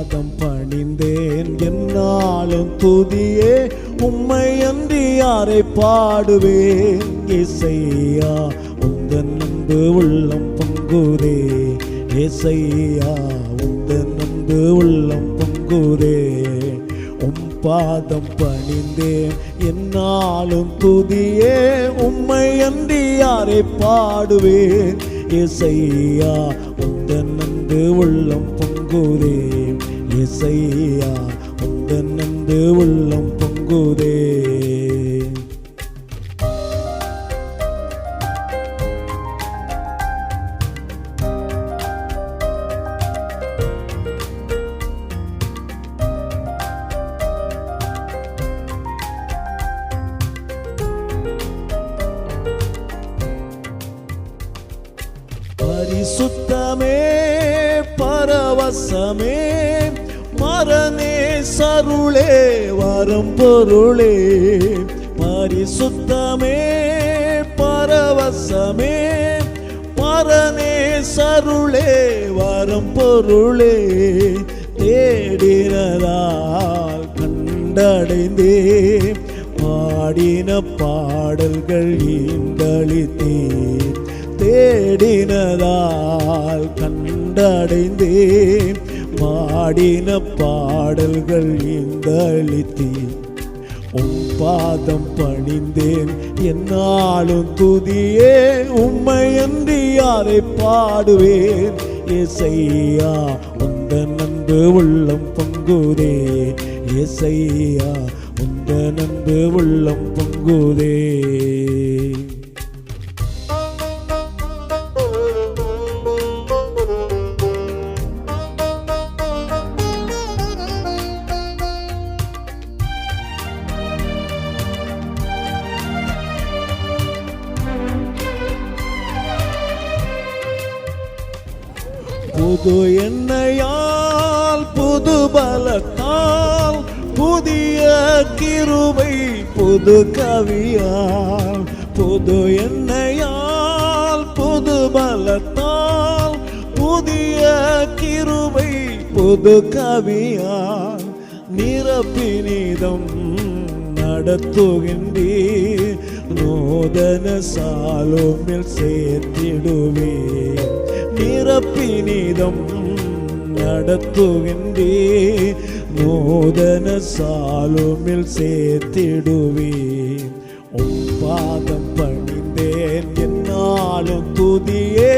பாதம் பணிந்தேன் என்னாலும் துதியே உம்மை அன்றி யாரை பாடுவேன் ஏசையா உந்தன் அன்பு உள்ளம் பொங்குதே ஏசையா உந்தன் அன்பு உள்ளம் பொங்குதே உம் பாதம் பணிந்தேன் என்னாலும் துதியே உம்மை அன்றி யாரை பாடுவேன் ஏசையா உந்தன் அன்பு உள்ளம் பொங்குதே ஏசையா உந்தன் அன்பு உள்ளம் பொங்குதே பரிசுத்தமே பரவசமே மரணே சருளே வரம் பொருளே பரிசுத்தமே பரவசமே மரணே சருளே வரம் பொருளே தேடினதால் கண்டடைந்தே பாடின பாடல்கள் ஈந்தளித்தே தேடினதால் கண்டடைந்தே பாடின பாடல்கள் இந்தளித்தே உம் பாதம் பணிந்தேன் என்னாலும் துதியே உம்மை அன்றி யாரை பாடுவேன் ஏசையா உந்தன் அன்பு உள்ளம் பொங்குதே ஏசையா உந்தன் அன்பு உள்ளம் பொங்குதே புது எண்ணெயால் புது பலத்தால் புதிய கிருபை புது கவியால் புது எண்ணெயால் புது பலத்தால் புதிய கிருபை புது கவியால் நிரப்பினிதம் நடத்துகின்றீர் நூதன சாலோமில் சேர்த்திடுவேன் நிரப்பினிதம் நடத்துகின்றீர் நூதன சாலோமில் சேர்த்திடுவேன் உம் பாதம் பணிந்தேன் என்னாலும் துதியே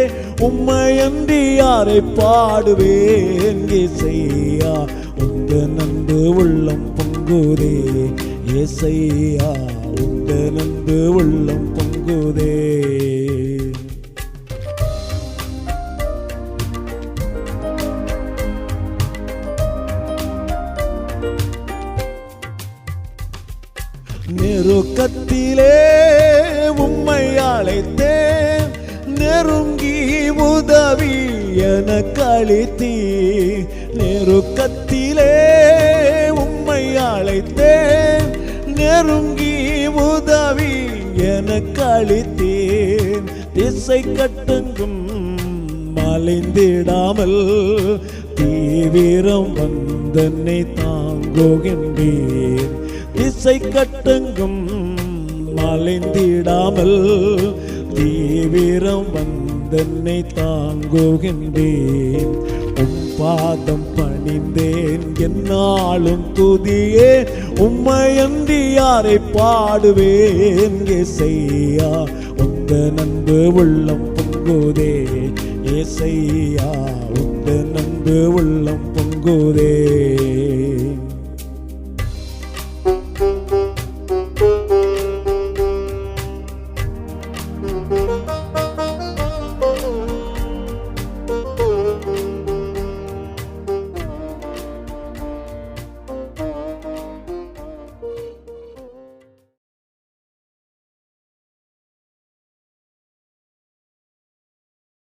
உம்மை அன்றி யாரை பாடுவேன் ஏசையா உந்தன் அன்பு உள்ளம் பொங்குதே ஏசையா உந்தன் அன்பு உள்ளம் பொங்குதே நெருக்கத்திலே உம்மை அழைத்தேன் நெருங்கி உதவி எனக்கு அளித்தீர் நெருக்கத்திலே உம்மை அழைத்தேன் நெருங்கி உதவி எனக்கு அளித்தீர் திசை கட்டுங்கும் மலைந்திடாமல் தீவிரம் வந்தன்னை தாங்குகின்றேன் திசை கட்டுங்கும் மலைந்திடாமல் தீவிரம் வந்தன்னை தாங்குகின்றேன் உம் பாதம் பணிந்தேன் என்னாலும் துதியே உம்மை அன்றி யாரை பாடுவேன் ஏசையா உந்தன் அன்பு உள்ளம் பொங்குதே ஏசையா உந்தன் அன்பு உள்ளம் பொங்குதே